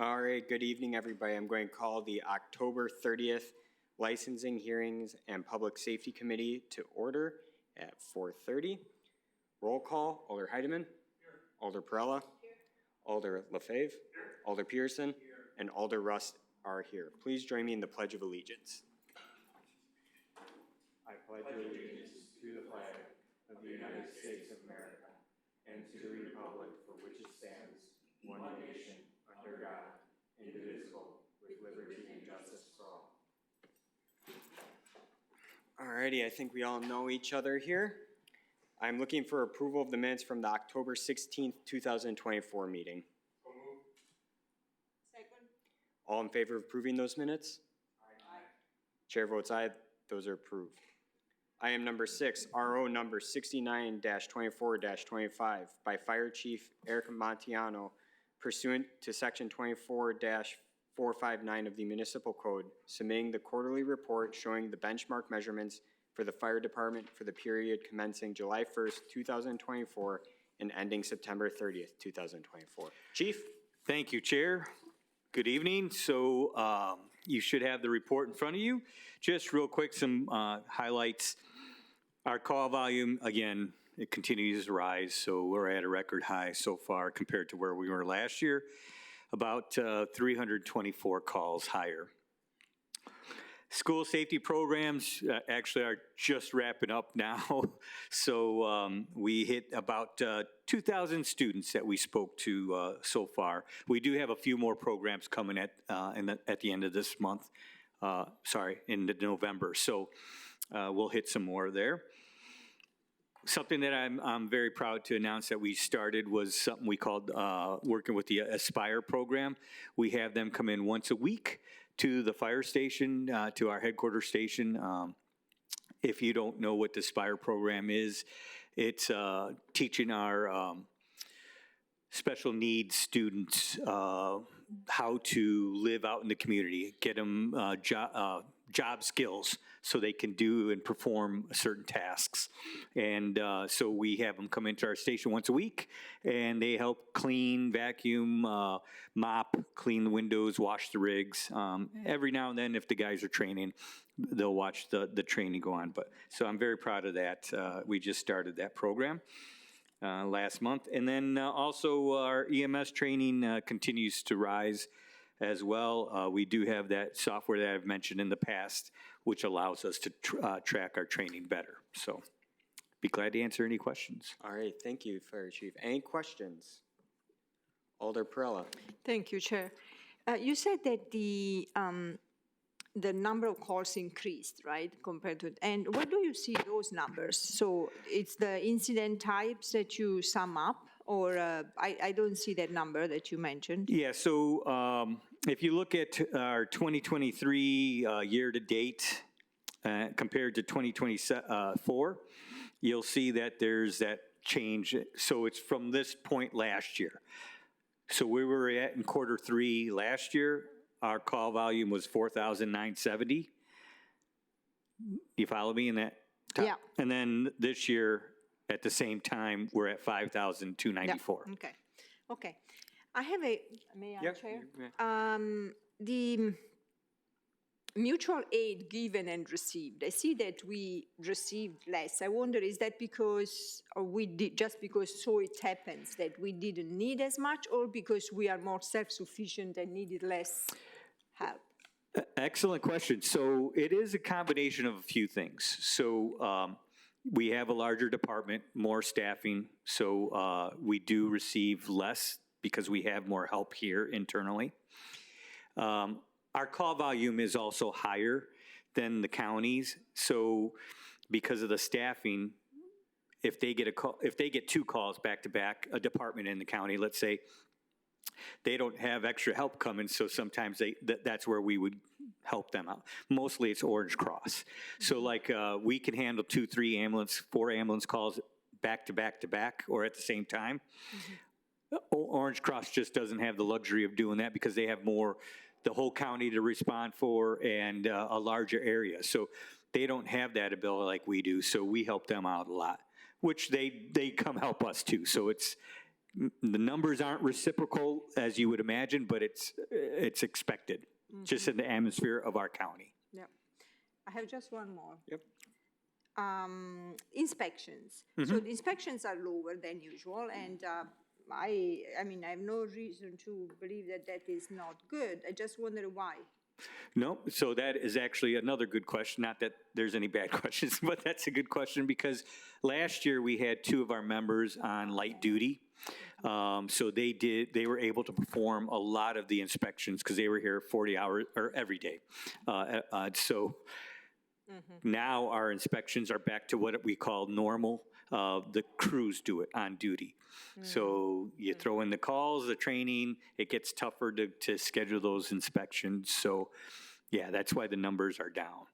All right, good evening, everybody. I'm going to call the October 30th Licensing Hearings and Public Safety Committee to order at 4:30. Roll call, Alder Heidemann. Here. Alder Perella. Here. Alder Lefebvre. Here. Alder Pearson. Here. And Alder Rust are here. Please join me in the Pledge of Allegiance. I pledge allegiance to the flag of the United States of America and to the republic for which it stands, one nation, under God, indivisible, with liberty and justice for all. Alrighty, I think we all know each other here. I'm looking for approval of the minutes from the October 16th, 2024 meeting. Second. All in favor of approving those minutes? Aye. Chair votes aye. Those are approved. Item number 6, RO number 69-24-25 by Fire Chief Eric Montiano pursuant to Section 24-459 of the Municipal Code, submitting the quarterly report showing the benchmark measurements for the fire department for the period commencing July 1st, 2024 and ending September 30th, 2024. Chief? Thank you, Chair. Good evening. So you should have the report in front of you. Just real quick, some highlights. Our call volume, again, it continues to rise, so we're at a record high so far compared to where we were last year, about 324 calls higher. School safety programs actually are just wrapping up now, so we hit about 2,000 students that we spoke to so far. We do have a few more programs coming at the end of this month, in November, so we'll hit some more there. Something that I'm very proud to announce that we started was something we called working with the Aspire program. We have them come in once a week to the fire station, to our headquarters station. If you don't know what the Aspire program is, it's teaching our special needs students how to live out in the community, get them job skills so they can do and perform certain tasks. And so we have them come into our station once a week, and they help clean, vacuum, mop, clean the windows, wash the rigs. Every now and then, if the guys are training, they'll watch the training go on. But so I'm very proud of that. We just started that program last month. And then also our EMS training continues to rise as well. We do have that software that I've mentioned in the past, which allows us to track our training better. So be glad to answer any questions. All right, thank you, Fire Chief. Any questions? Alder Perella. Thank you, Chair. You said that the number of calls increased, right, compared to, and where do you see those numbers? So it's the incident types that you sum up, or I don't see that number that you mentioned. Yeah, so if you look at our 2023 year to date compared to 2024, you'll see that there's that change. So it's from this point last year. So we were at in quarter 3 last year, our call volume was 4,970. You follow me in that? Yeah. And then this year, at the same time, we're at 5,294. Yeah. Okay. Okay. I have a, may I, Yep. Chair? The mutual aid given and received, I see that we received less. I wonder, is that because, or we did, just because so it happens that we didn't need as much, or because we are more self-sufficient and needed less help? Excellent question. So it is a combination of a few things. So we have a larger department, more staffing, so we do receive less because we have more help here internally. Our call volume is also higher than the counties, so because of the staffing, if they get a call, if they get 2 calls back to back, a department in the county, let's say, they don't have extra help coming, so sometimes that's where we would help them out. Mostly it's Orange Cross. So like we can handle 2, 3 ambulance, 4 ambulance calls back to back to back or at the same time. Mm-hmm. Orange Cross just doesn't have the luxury of doing that because they have more, the whole county to respond for and a larger area. So they don't have that ability like we do, so we help them out a lot, which they come help us too. So it's the numbers aren't reciprocal as you would imagine, but it's expected, just in the atmosphere of our county. Yeah. I have just one more. Yep. Inspections. So the inspections are lower than usual, and I mean, I have no reason to believe that that is not good. I just wonder why. No, so that is actually another good question. Not that there's any bad questions, but that's a good question because last year we had 2 of our members on light duty. So they were able to perform a lot of the inspections because they were here 40 hours or every day. So now our inspections are back to what we call normal. The crews do it on duty. So you throw in the calls, the training, it gets tougher to schedule those inspections. So yeah, that's why the numbers are down.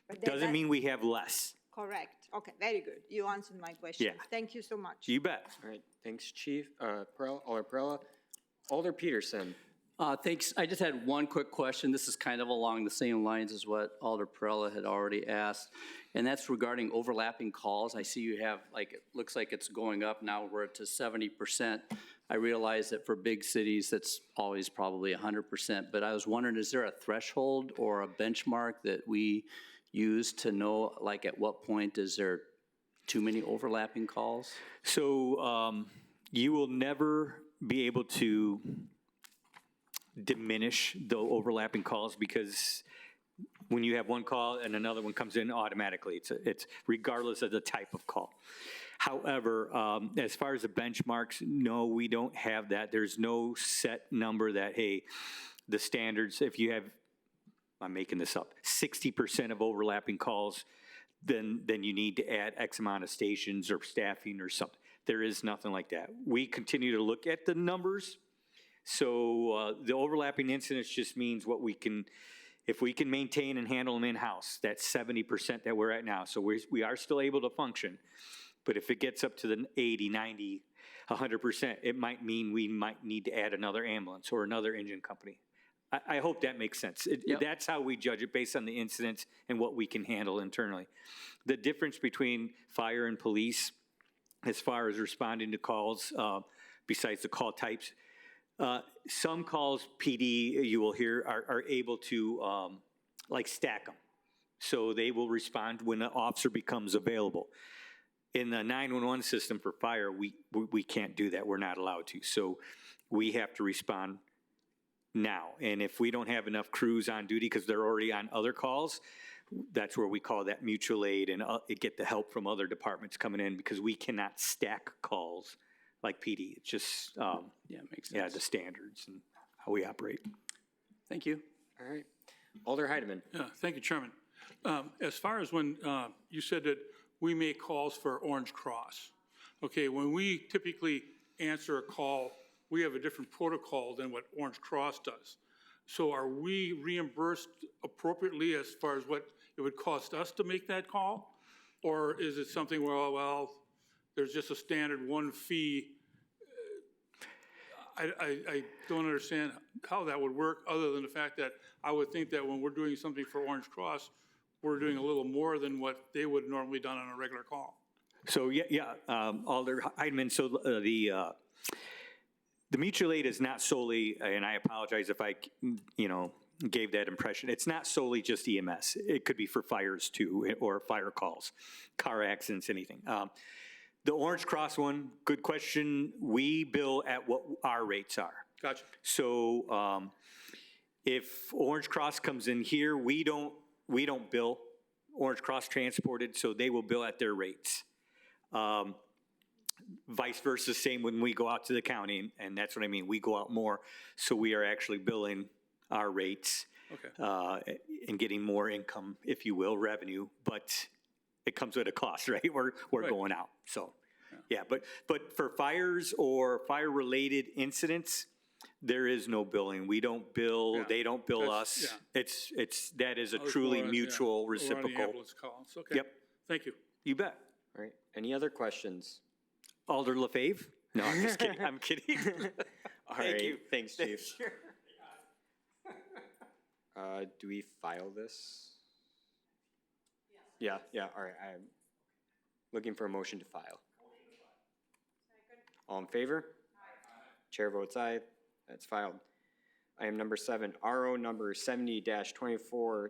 But Doesn't mean we have less. Correct. Okay, very good. You answered my question. Yeah. Thank you so much. You bet. All right, thanks, Chief, Alder Perella. Alder Peterson. Thanks. I just had one quick question. This is kind of along the same lines as what Alder Perella had already asked, and that's regarding overlapping calls. I see you have, like, it looks like it's going up now. We're to 70%. I realize that for big cities, that's always probably 100%, but I was wondering, is there a threshold or a benchmark that we use to know, like, at what point is there too many overlapping calls? So you will never be able to diminish the overlapping calls because when you have one call and another one comes in automatically, it's regardless of the type of call. However, as far as the benchmarks, no, we don't have that. There's no set number that, hey, the standards, if you have, I'm making this up, 60% of overlapping calls, then you need to add X amount of stations or staffing or something. There is nothing like that. We continue to look at the numbers. So the overlapping incidents just means what we can, if we can maintain and handle them in-house, that's 70% that we're at now. So we are still able to function. But if it gets up to the 80, 90, 100%, it might mean we might need to add another ambulance or another engine company. I hope that makes sense. Yep. That's how we judge it, based on the incidents and what we can handle internally. The difference between fire and police, as far as responding to calls, besides the call types, some calls, PD, you will hear, are able to like stack them. So they will respond when an officer becomes available. In the 911 system for fire, we can't do that. We're not allowed to. So we have to respond now. And if we don't have enough crews on duty because they're already on other calls, that's where we call that mutual aid and get the help from other departments coming in because we cannot stack calls like PD. It's just, Yeah, makes sense. yeah, the standards and how we operate. Thank you. All right. Alder Heidemann. Yeah, thank you, Chairman. As far as when you said that we make calls for Orange Cross, okay, when we typically answer a call, we have a different protocol than what Orange Cross does. So are we reimbursed appropriately as far as what it would cost us to make that call? Or is it something where, well, there's just a standard one fee? I don't understand how that would work, other than the fact that I would think that when we're doing something for Orange Cross, we're doing a little more than what they would normally done on a regular call. So, Alder Heidemann, so the mutual aid is not solely, and I apologize if I, gave that impression. It's not solely just EMS. It could be for fires too, or fire calls, car accidents, anything. The Orange Cross one, good question. We bill at what our rates are. Gotcha. So if Orange Cross comes in here, we don't bill. Orange Cross transported, so they will bill at their rates. Vice versa, same when we go out to the county, and that's what I mean. We go out more, so we are actually billing our rates. Okay. And getting more income, if you will, revenue, but it comes with a cost, right? We're Right. going out, so, yeah. But for fires or fire-related incidents, there is no billing. We don't bill, Yeah. They don't bill That's- us. yeah. That is a I was truly more on- mutual, We're on the reciprocal. ambulance calls. Okay. Yep. Thank you. You bet. All right. Any other questions? Alder LaFave? No, I'm just kidding. I'm kidding. All Thank right. you. Thanks, Chief. Do we file this? Yeah, all right. I'm looking for a motion to file. All in favor? Chair votes aye. That's filed. Item number 7, RO number 70-24-25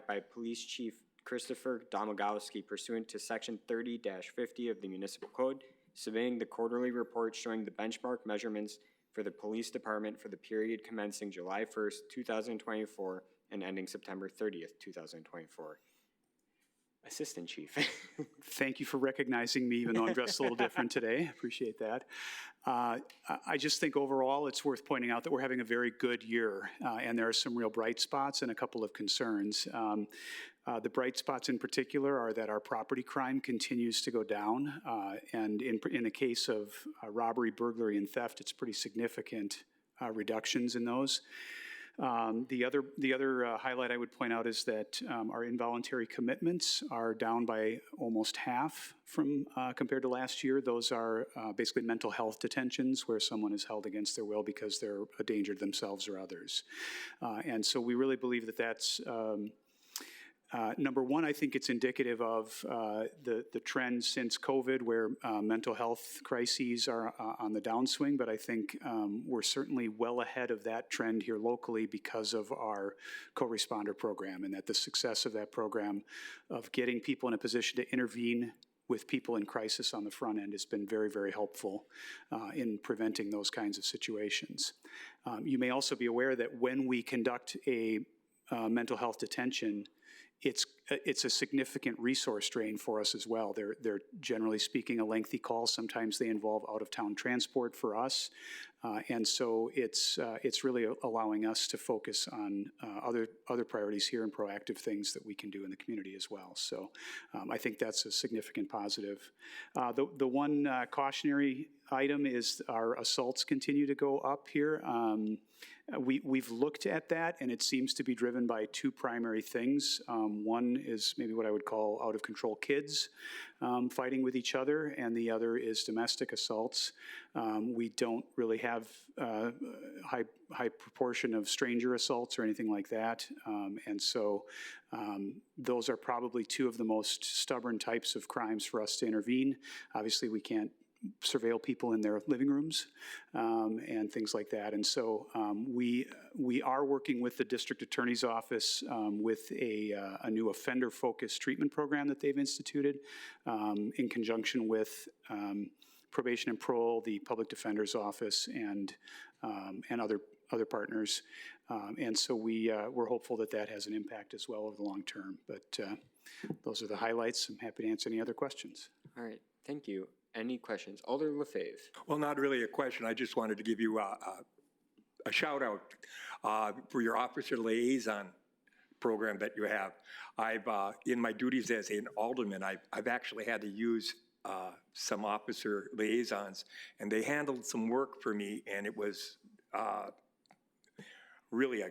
by Police Chief Christopher Domagowski pursuant to Section 30-50 of the Municipal Code, submitting the quarterly report showing the benchmark measurements for the Police Department for the period commencing July 1st, 2024 and ending September 30th, 2024. Assistant Chief. Thank you for recognizing me, even though I'm dressed a little different today. Appreciate that. I just think overall it's worth pointing out that we're having a very good year, and there are some real bright spots and a couple of concerns. The bright spots in particular are that our property crime continues to go down, and in the case of robbery, burglary, and theft, it's pretty significant reductions in those. The other highlight I would point out is that our involuntary commitments are down by almost half from compared to last year. Those are basically mental health detentions where someone is held against their will because they're a danger to themselves or others. And so we really believe that that's number one. I think it's indicative of the trend since COVID where mental health crises are on the downswing, but I think we're certainly well ahead of that trend here locally because of our co-responder program, and that the success of that program of getting people in a position to intervene with people in crisis on the front end has been very, very helpful in preventing those kinds of situations. You may also be aware that when we conduct a mental health detention, it's a significant resource drain for us as well. They're generally speaking a lengthy call. Sometimes they involve out-of-town transport for us, and so it's really allowing us to focus on other priorities here and proactive things that we can do in the community as well. So I think that's a significant positive. The one cautionary item is our assaults continue to go up here. We've looked at that, and it seems to be driven by two primary things. One is maybe what I would call out-of-control kids fighting with each other, and the other is domestic assaults. We don't really have high proportion of stranger assaults or anything like that, and so those are probably two of the most stubborn types of crimes for us to intervene. Obviously, we can't surveil people in their living rooms and things like that. And so we are working with the district attorney's office with a new offender-focused treatment program that they've instituted in conjunction with probation and parole, the public defender's office, and other partners. And so we're hopeful that that has an impact as well over the long term. But those are the highlights. I'm happy to answer any other questions. All right, thank you. Any questions? Alder Lefebvre. Well, not really a question. I just wanted to give you a shout out for your officer liaison program that you have. I've, in my duties as an alderman, I've actually had to use some officer liaisons, and they handled some work for me, and it was really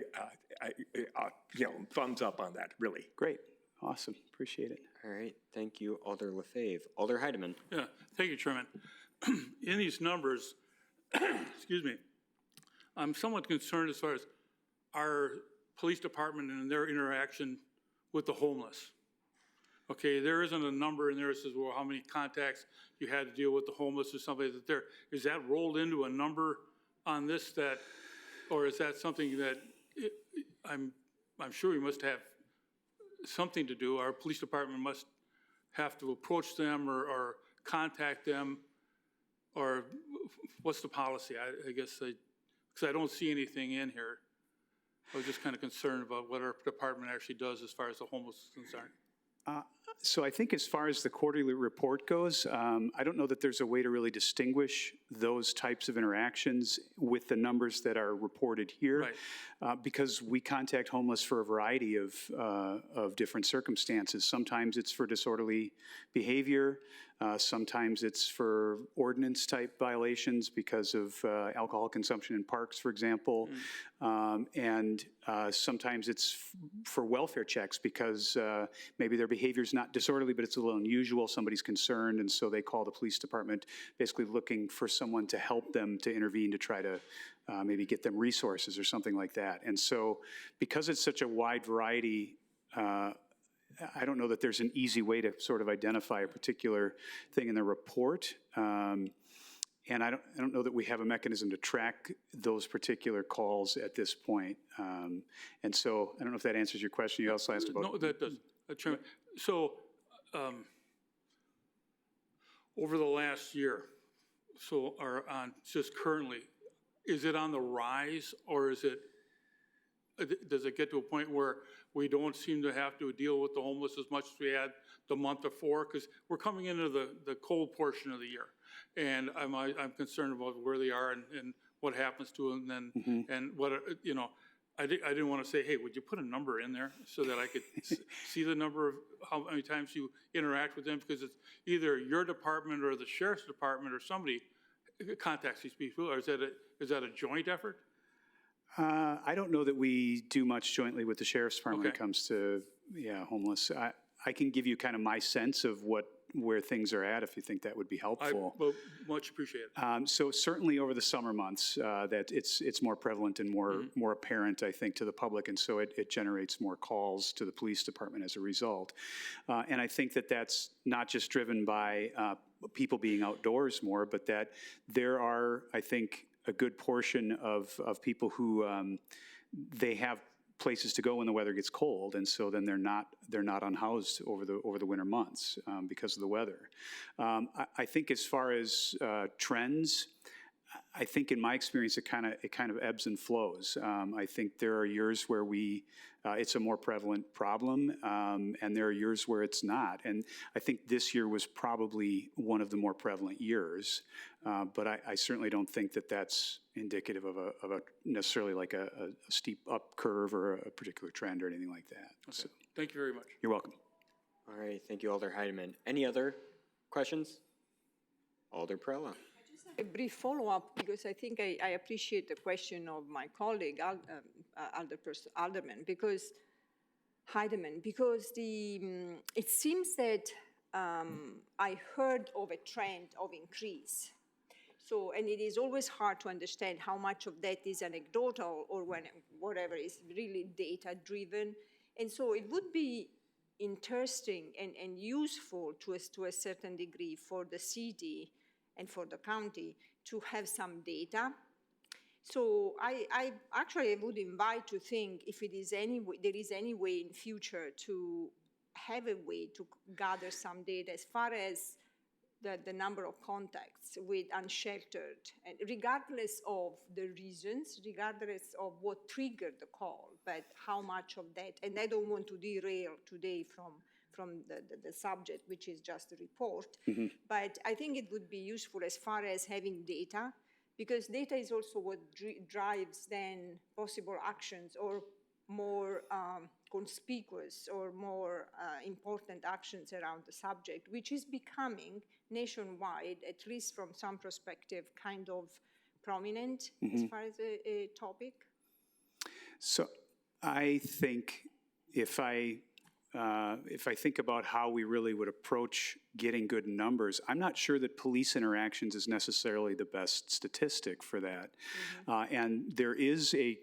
thumbs up on that, really. Great. Awesome. Appreciate it. All right, thank you, Alder Lefebvre. Alder Heidemann. Yeah, thank you, Chairman. In these numbers, excuse me, I'm somewhat concerned as far as our police department and their interaction with the homeless. Okay, there isn't a number in there that says, well, how many contacts you had to deal with the homeless or something like that. Is that rolled into a number on this or is that something that I'm sure we must have something to do. Our police department must have to approach them or contact them, or what's the policy? I guess because I don't see anything in here. I was just kind of concerned about what our department actually does as far as the homeless is concerned. So I think as far as the quarterly report goes, I don't know that there's a way to really distinguish those types of interactions with the numbers that are reported here, right. Because we contact homeless for a variety of different circumstances. Sometimes it's for disorderly behavior. Sometimes it's for ordinance type violations because of alcohol consumption in parks, for example. And sometimes it's for welfare checks because maybe their behavior is not disorderly, but it's a little unusual. Somebody's concerned, and so they call the police department basically looking for someone to help them to intervene to try to maybe get them resources or something like that. And so because it's such a wide variety, I don't know that there's an easy way to sort of identify a particular thing in the report. And I don't know that we have a mechanism to track those particular calls at this point. And so I don't know if that answers your question. You also asked about. No, that does. Chairman. So, over the last year, so are on, just currently, is it on the rise, or is it, does it get to a point where we don't seem to have to deal with the homeless as much as we had the month before? Because we're coming into the cold portion of the year, and I'm concerned about where they are and what happens to them, and what, you know, I didn't want to say, hey, would you put a number in there so that I could see the number of how many times you interact with them? Because it's either your department or the sheriff's department or somebody contacts these people, or is that a joint effort? I don't know that we do much jointly with the sheriff's department when it Okay. comes to, homeless. I can give you kind of my sense of where things are at, if you think that would be helpful. Well, much appreciated. So certainly over the summer months, that it's more prevalent and more apparent, I think, to the public, and so it generates more calls to the police department as a result. And I think that that's not just driven by people being outdoors more, but that there are, I think, a good portion of people who they have places to go when the weather gets cold, and so then they're not unhoused over the winter months because of the weather. I think as far as trends, I think in my experience it kind of ebbs and flows. I think there are years where it's a more prevalent problem, and there are years where it's not. And I think this year was probably one of the more prevalent years, but I certainly don't think that that's indicative of a necessarily like a steep up curve or a particular trend or anything like that. Okay. So, Thank you very much. you're welcome. All right, thank you, Alder Heidemann. Any other questions? Alder Perella. A brief follow-up, because I think I appreciate the question of my colleague, Heidemann, because it seems that I heard of a trend of increase. So, and it is always hard to understand how much of that is anecdotal or whatever is really data-driven. And so it would be interesting and useful to a certain degree for the city and for the county to have some data. So I actually would invite to think if there is any way in future to have a way to gather some data as far as the number of contacts with unsheltered, and regardless of the reasons, regardless of what triggered the call, but how much of that, and I don't want to derail today from the subject, which is just a report, but I think it would be useful as far as having data, because data is also what drives then possible actions or more conspicuous or more important actions around the subject, which is becoming nationwide, at least from some perspective, kind of prominent as far as a topic. So I think if I think about how we really would approach getting good numbers, I'm not sure that police interactions is necessarily the best statistic for that. And there is a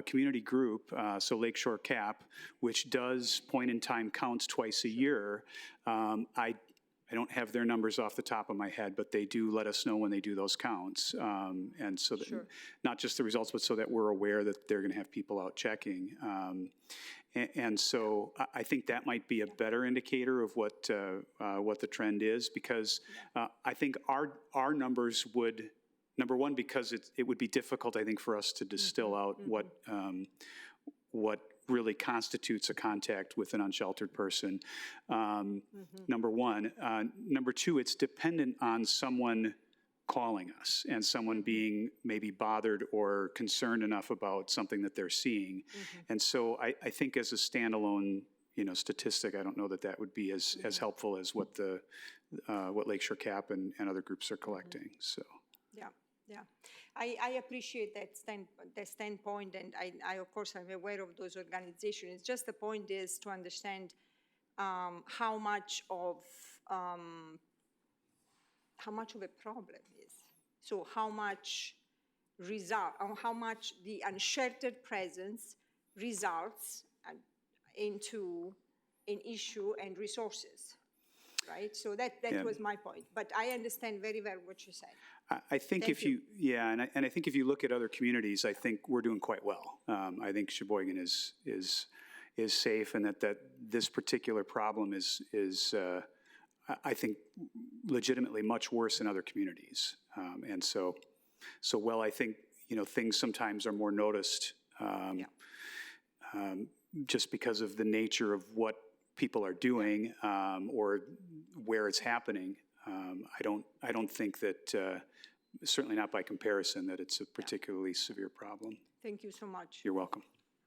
community group, so Lakeshore CAP, which does point-in-time counts twice a year. I don't have their numbers off the top of my head, but they do let us know when they do those counts. And so that not just the results, but so that we're aware that they're going to have people out checking. And so I think that might be a better indicator of what the trend is, because I think our numbers would, number one, because it would be difficult, I think, for us to distill out what really constitutes a contact with an unsheltered person. Number one. Number two, it's dependent on someone calling us and someone being maybe bothered or concerned enough about something that they're seeing. And so I think as a standalone, statistic, I don't know that would be as helpful as what Lakeshore CAP and other groups are collecting. So. Yeah, I appreciate that standpoint, and I of course I'm aware of those organizations. It's just the point is to understand how much of a problem is. So how much the unsheltered presence results into an issue and resources. right? So that Yeah. was my point. But I understand very well what you said. I think Thank if you, yeah, and I think if you look at other communities, I think we're doing quite well. I think Sheboygan is safe, and that this particular problem is I think legitimately much worse in other communities. And so while I think, things sometimes are more noticed, just because of the nature of what people are doing, or where it's happening, I don't think that, certainly not by comparison, that it's a particularly severe problem. Thank you so much. You're welcome.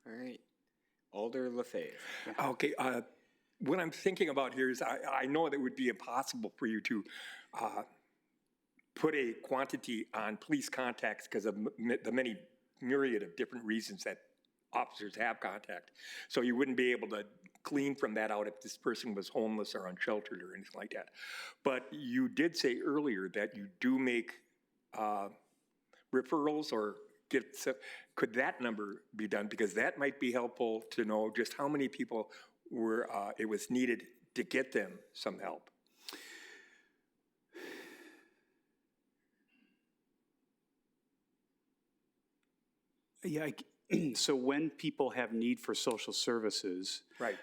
All right. Alder Lefebvre. Okay, what I'm thinking about here is I know that it would be impossible for you to put a quantity on police contacts because of the many myriad of different reasons that officers have contact. So you wouldn't be able to glean from that out if this person was homeless or unsheltered or anything like that. But you did say earlier that you do make referrals or could that number be done? Because that might be helpful to know just how many people it was needed to get them some help. Yeah, so when people have need for social services, Right.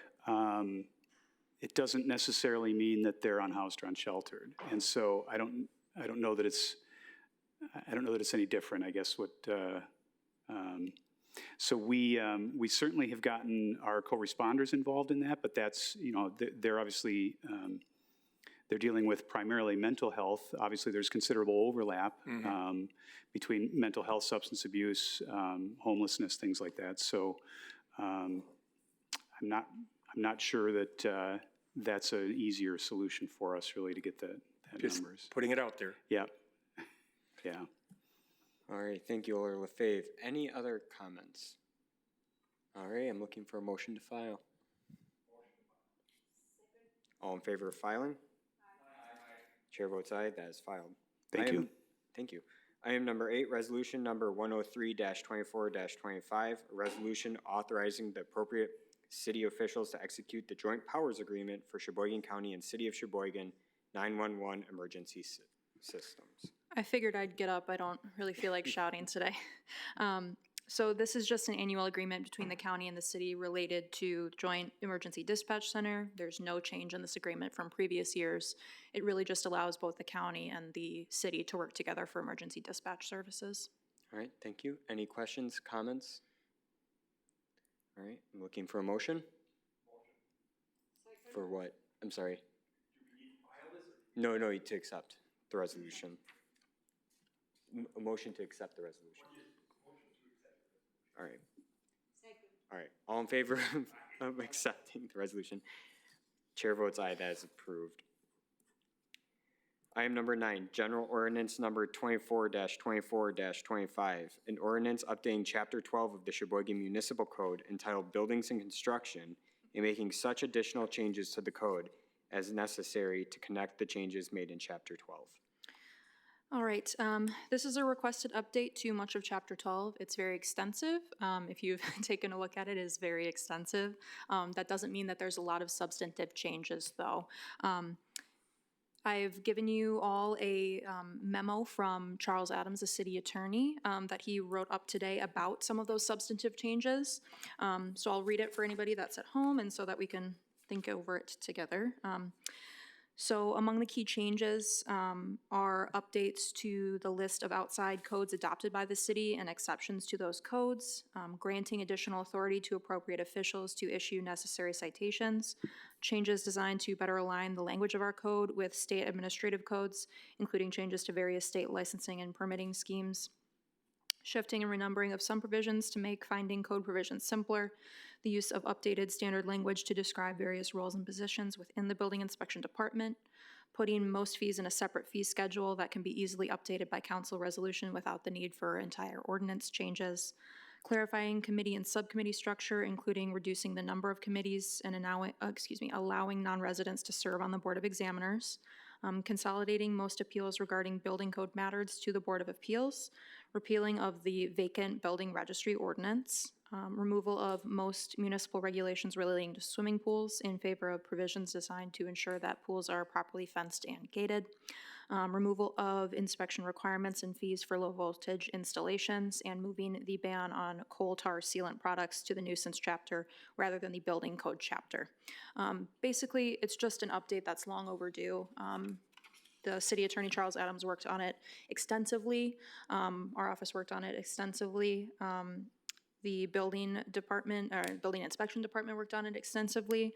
It doesn't necessarily mean that they're unhoused or unsheltered. And so I don't know that it's any different, I guess. So we certainly have gotten our co-responders involved in that, but that's, they're obviously, they're dealing with primarily mental health. Obviously, there's considerable overlap between mental health, substance abuse, homelessness, things like that. So I'm not sure that that's an easier solution for us, really, to get that Just numbers. putting it out there. Yeah. Yeah. All right, thank you, Alder Lefebvre. Any other comments? All right, I'm looking for a motion to file. All in favor of filing? Chair votes aye, that is filed. Thank you. Thank you. Item number 8, resolution number 103-24-25, a resolution authorizing the appropriate city officials to execute the joint powers agreement for Sheboygan County and City of Sheboygan 911 emergency systems. I figured I'd get up. I don't really feel like shouting today. So this is just an annual agreement between the county and the city related to Joint Emergency Dispatch Center. There's no change in this agreement from previous years. It really just allows both the county and the city to work together for emergency dispatch services. All right, thank you. Any questions, comments? All right, I'm looking for a motion. For what? I'm sorry. No, to accept the resolution. A motion to accept the resolution. All right. All right, all in favor of accepting the resolution? Chair votes aye, that is approved. Item number 9, General Ordinance number 24-24-25, an ordinance updating Chapter 12 of the Sheboygan Municipal Code entitled Buildings and Construction and making such additional changes to the code as necessary to connect the changes made in Chapter 12. All right, this is a requested update to much of Chapter 12. It's very extensive. If you've taken a look at it, it is very extensive. That doesn't mean that there's a lot of substantive changes, though. I've given you all a memo from Charles Adams, the city attorney, that he wrote up today about some of those substantive changes. So I'll read it for anybody that's at home and so that we can think over it together. So among the key changes are updates to the list of outside codes adopted by the city and exceptions to those codes, granting additional authority to appropriate officials to issue necessary citations, changes designed to better align the language of our code with state administrative codes, including changes to various state licensing and permitting schemes, shifting and renumbering of some provisions to make finding code provisions simpler, the use of updated standard language to describe various roles and positions within the building inspection department, putting most fees in a separate fee schedule that can be easily updated by council resolution without the need for entire ordinance changes, clarifying committee and subcommittee structure, including reducing the number of committees and allowing non-residents to serve on the Board of Examiners, consolidating most appeals regarding building code matters to the Board of Appeals, repealing of the vacant building registry ordinance, removal of most municipal regulations relating to swimming pools in favor of provisions designed to ensure that pools are properly fenced and gated. Removal of inspection requirements and fees for low-voltage installations, and moving the ban on coal tar sealant products to the nuisance chapter rather than the building code chapter. Basically, it's just an update that's long overdue. The city attorney, Charles Adams, worked on it extensively. Our office worked on it extensively. The building department, or building inspection department worked on it extensively,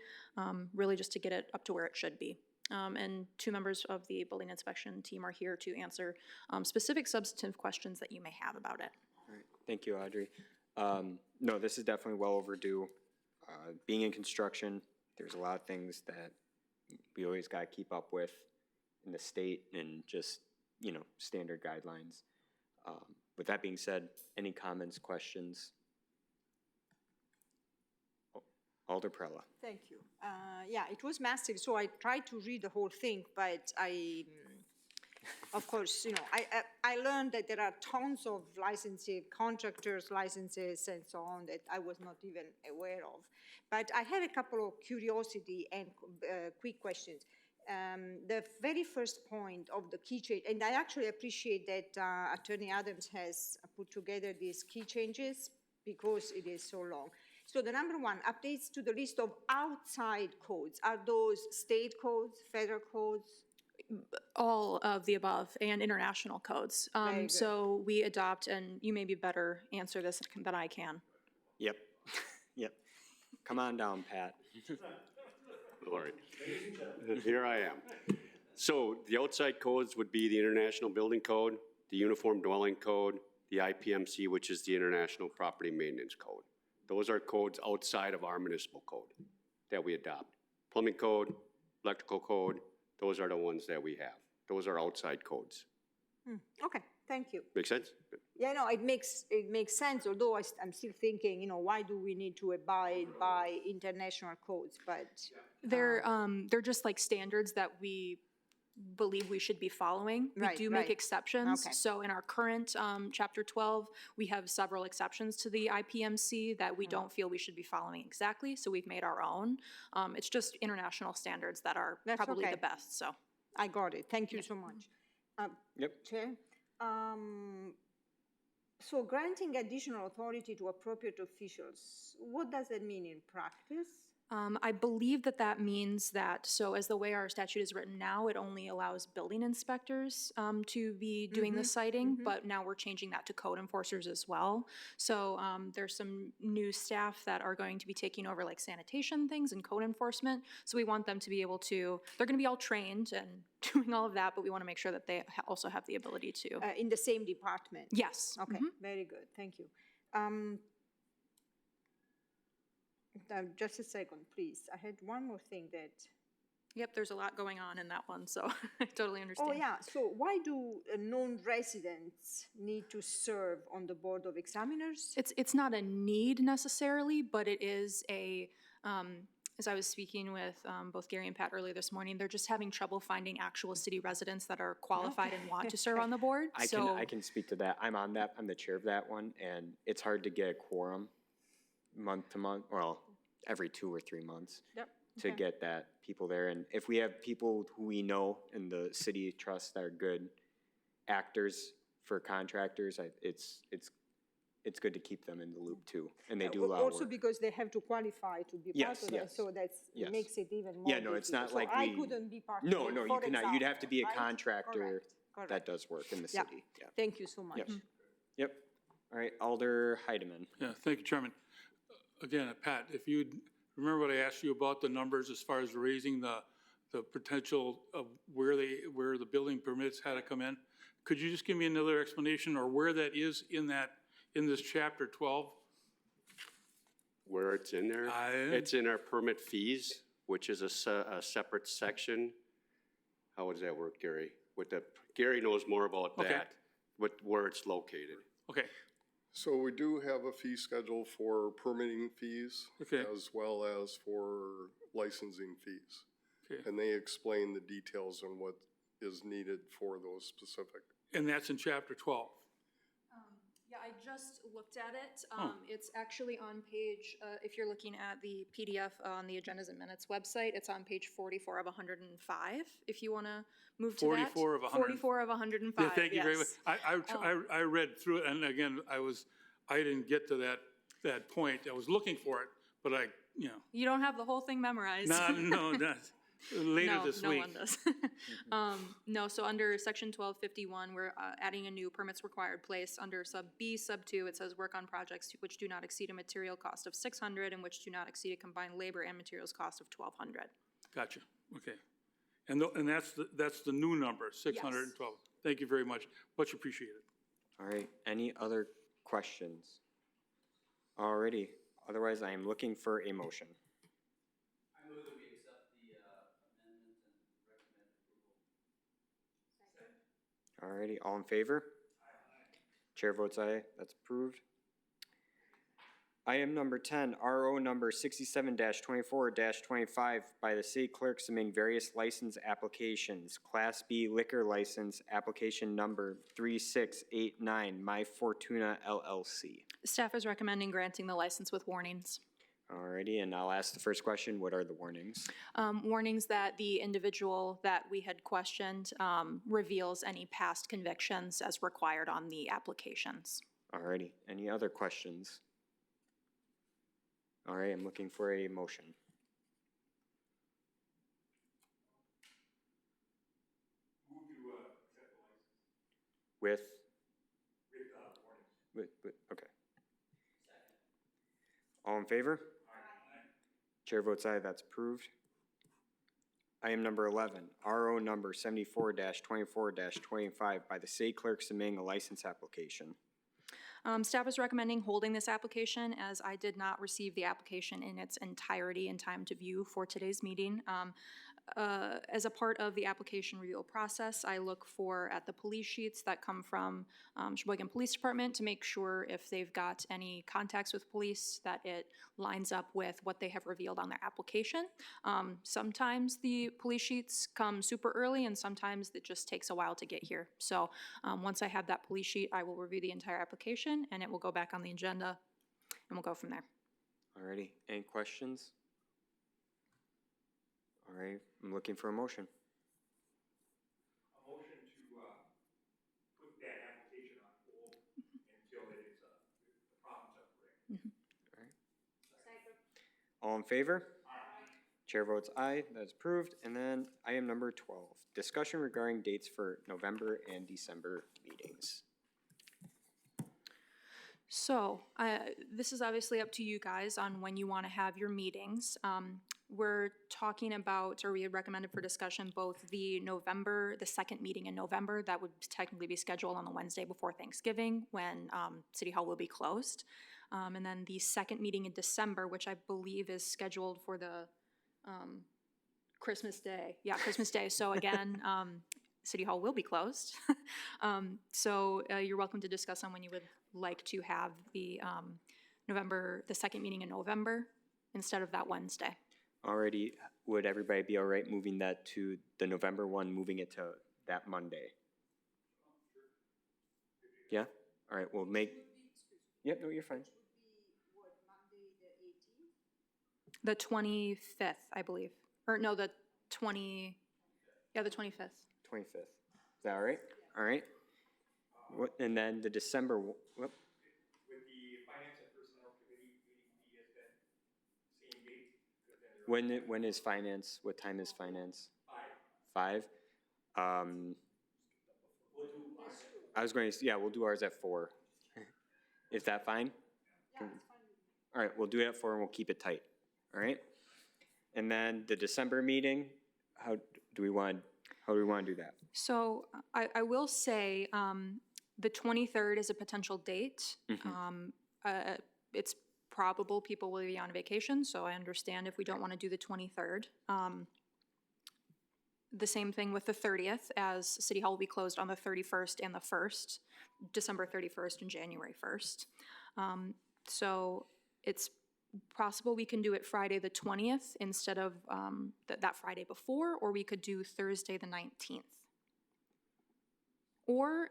really just to get it up to where it should be. And 2 members of the building inspection team are here to answer specific substantive questions that you may have about it. All right, thank you, Audrey. No, this is definitely well overdue. Being in construction, there's a lot of things that we always got to keep up with in the state and just, you know, standard guidelines. With that being said, any comments, questions? Alder Prella. Thank you. Yeah, it was massive, so I tried to read the whole thing, but of course, you know, I learned that there are tons of licensing, contractors' licenses and so on that I was not even aware of. But I have a couple of curiosity and quick questions. The very first point of the key change, and I actually appreciate that Attorney Adams has put together these key changes because it is so long. So the number 1, updates to the list of outside codes. Are those state codes, federal codes? All of the above, and international codes. Very good. So we adopt, and you maybe better answer this than I can. Yep, yep. Come on down, Pat. All right, here I am. So the outside codes would be the International Building Code, the Uniform Dwelling Code, the IPMC, which is the International Property Maintenance Code. Those are codes outside of our municipal code that we adopt. Plumbing code, electrical code, those are the ones that we have. Those are outside codes. Okay, thank you. Make sense? Good. Yeah, no, it makes sense, although I'm still thinking, you know, why do we need to abide by international codes? But They're just like standards that we believe we should be following. We Right, do make right. exceptions. Okay. So in our current Chapter 12, we have several exceptions to the IPMC that we don't feel we should be following exactly, so we've made our own. It's just international standards that are That's probably okay. the best, so. I got it. Thank you so much. Yep. Chair, so granting additional authority to appropriate officials, what does that mean in practice? I believe that means that, so as the way our statute is written now, it only allows building inspectors to be doing the citing, but now we're changing that to code enforcers as well. So there's some new staff that are going to be taking over like sanitation things and code enforcement. So we want them to be able to, they're going to be all trained and doing all of that, but we want to make sure that they also have the ability to. In the same department? Yes. Okay, very good. Thank you. Just a second, please. I had one more thing that... Yep, there's a lot going on in that one, so I totally understand. Oh, yeah. So why do non-residents need to serve on the Board of Examiners? It's not a need necessarily, but it is a, as I was speaking with both Gary and Pat earlier this morning, they're just having trouble finding actual city residents that are qualified and want to serve on the board. I can speak to that. I'm on that. I'm the chair of that one, and it's hard to get a quorum month to month, well, every 2 or 3 months. Yep. To get that people there. And if we have people who we know in the city trust that are good actors for contractors, it's good to keep them in the loop too. And they do a lot of Also work. because they have to qualify to be part of that, Yes. so that's, Yes. it makes it even more Yeah, no, it's not difficult. like So I we- couldn't be part of it, No, you for cannot. You'd have to be a example, right? contractor Correct. that does work in the Yeah. city. Yeah. Thank you so much. Yep. Yep. All right, Alder Heidemann. Yeah, thank you, Chairman. Again, Pat, if you'd remember what I asked you about the numbers as far as raising the potential of where the building permits had to come in, could you just give me another explanation or where that is in this Chapter 12? Where it's in there? It's in our permit fees, which is a separate section. How does that work, Gary? Gary knows more about Okay. that, where it's located. Okay, So we do have a fee schedule for permitting fees Okay. as well as for licensing fees. Okay. And they explain the details on what is needed for those specific. and that's in Chapter 12. Yeah, I I just looked at it. It's actually on page, if you're looking at the PDF on the Agendas and Minutes website, it's on page 44 of 105, if you want to move to that. 44 of 100. 44 of 105, Yeah, thank you very much. yes. I read through it, and again, I didn't get to that point. I was looking for it, but You don't have the whole thing memorized. not later this No week. one does. No, so under section 1251, we're adding a new permits required place. Under sub B, sub 2, it says work on projects which do not exceed a material cost of $600 and which do not exceed a combined labor and materials cost of $1,200. Gotcha, okay. And that's the new number, 612. Thank you very much. Much appreciated. All right, any other questions? Alrighty, otherwise I am looking for a motion. I move that we accept the amendment and recommend approval. Alrighty, all in favor? Chair votes aye, that's approved. Item number 10, RO number 67-24-25 by the city clerk submitting various license applications. Class B liquor license application number 3689, My Fortuna LLC. Staff is recommending granting the license with warnings. Alrighty, and I'll ask the first question, what are the warnings? Warnings that the individual that we had questioned reveals any past convictions as required on the applications. Alrighty, any other questions? Alright, I'm looking for a motion. With? With, okay. All in favor? Chair votes aye, that's approved. Item number 11, RO number 74-24-25 by the city clerk submitting a license application. Staff is recommending holding this application as I did not receive the application in its entirety in time to view for today's meeting. As a part of the application review process, I look at the police sheets that come from Sheboygan Police Department to make sure if they've got any contacts with police that it lines up with what they have revealed on their application. Sometimes the police sheets come super early and sometimes it just takes a while to get here. So once I have that police sheet, I will review the entire application and it will go back on the agenda and we'll go from there. Alrighty, any questions? All right, I'm looking for a motion. A motion to put that application on hold until the problems are correct. All in favor? Aye. Chair votes aye, that's approved. And then item number 12, discussion regarding dates for November and December meetings. So this is obviously up to you guys on when you want to have your meetings. We're talking about, or we had recommended for discussion, both the second meeting in November, that would technically be scheduled on the Wednesday before Thanksgiving when City Hall will be closed. And then the second meeting in December, which I believe is scheduled for the Christmas Day. Yeah, Christmas Day. So again, City Hall will be closed. So you're welcome to discuss on when you would like to have the the second meeting in November instead of that Wednesday. Alrighty, would everybody be all right moving that to the November one, moving it to that Monday? Yeah? All right, we'll make, yep, no, you're fine. The 25th, I believe. Or no, the 25th. 25th. Is that all right? All right. What, and then the December, whoop. With the Finance and Personnel Committee meeting be at that same date? When is finance? What time is finance? 5. 5? I was going to, yeah, we'll do ours at 4. Is that fine? Yeah, it's fine. All right, we'll do it at 4 and we'll keep it tight. All right? And then the December meeting, how do we want to do that? So I will say the 23rd is a potential date. It's probable people will be on vacation, so I understand if we don't want to do the 23rd. The same thing with the 30th, as City Hall will be closed on the 31st and the 1st, December 31st and January 1st. So it's possible we can do it Friday the 20th instead of that Friday before, or we could do Thursday the 19th. Or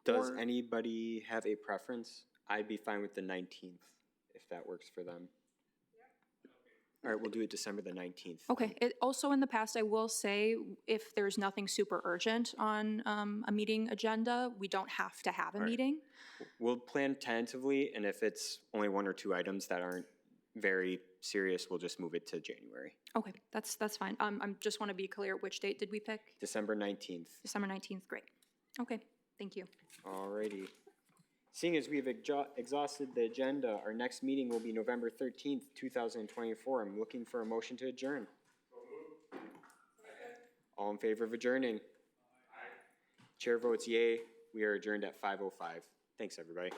Does or- anybody have a preference? I'd be fine with the 19th, if that works for them. All right, we'll do it December the 19th. Okay, also in the past, I will say, if there's nothing super urgent on a meeting agenda, we don't have to have a meeting. We'll plan tentatively, and if it's only 1 or 2 items that aren't very serious, we'll just move it to January. Okay, that's fine. I just want to be clear, which date did we pick? December 19th. December 19th, great. Okay, thank you. All righty. Seeing as we have exhausted the agenda, our next meeting will be November 13th, 2024. I'm looking for a motion to adjourn. All in favor of adjourning? Chair votes yea. We are adjourned at 5:05. Thanks, everybody.